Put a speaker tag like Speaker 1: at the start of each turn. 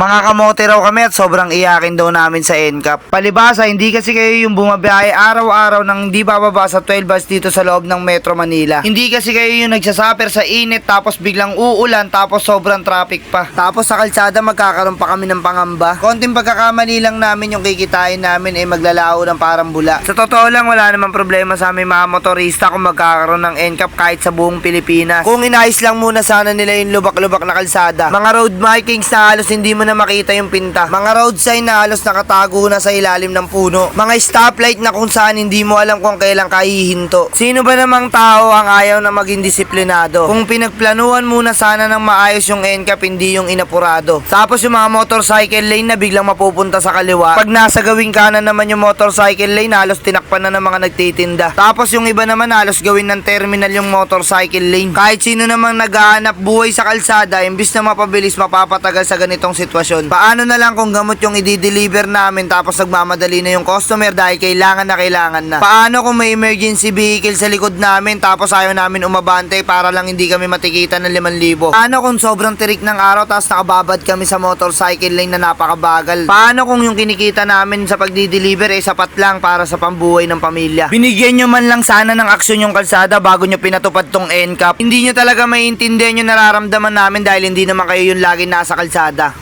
Speaker 1: Mga kamote raw kami at sobrang iyakin daw namin sa NCAP. Palibasa, hindi kasi kayo yung bumabiyahe araw-araw nang hindi bababa sa 12 bus dito sa loob ng Metro Manila. Hindi kasi kayo yung nagsasuffer sa init tapos biglang uulan tapos sobrang traffic pa. Tapos sa kalsada magkakaroon pa kami ng pangamba. Konting pagkakamali lang namin yung kikitain namin ay maglalao ng parang bula. Sa totoo lang wala namang problema sa aming mga motorista kung magkakaroon ng NCAP kahit sa buong Pilipinas. Kung inayos lang muna sana nila yung lubak-lubak na kalsada. Mga road markings na halos hindi mo na makita yung pinta. Mga road sign na halos nakatago na sa ilalim ng puno. Mga stoplight na kung saan hindi mo alam kung kailan kahihinto. Sino ba namang tao ang ayaw na maging disiplinado? Kung pinagplanuhan muna sana ng maayos yung NCAP, hindi yung inapurado. Tapos yung mga motorcycle lane na biglang mapupunta sa kaliwa. Pag nasa gawing kanan naman yung motorcycle lane, halos tinakpan na ng mga nagtitinda. Tapos yung iba naman halos gawin ng terminal yung motorcycle lane. Kahit sino namang naghahanap buhay sa kalsada, imbis na mapabilis, mapapatagal sa ganitong sitwasyon. Paano na lang kung gamot yung i-deliver namin tapos nagmamadali na yung customer dahil kailangan na. Paano kung may emergency vehicle sa likod namin tapos ayaw namin umabante para lang hindi kami matikitan ng 5,000? Paano kung sobrang tirik ng araw tapos nakababad kami sa motorcycle lane na napakabagal? Paano kung yung kinikita namin sa pagdi-deliver ay sapat lang para sa pambuhay ng pamilya? Binigyan nyo man lang sana ng aksyon yung kalsada bago nyo pinatupad tong NCAP. Hindi nyo talaga maiintindihan yung nararamdaman namin dahil hindi naman kayo yung lagi nasa kalsada.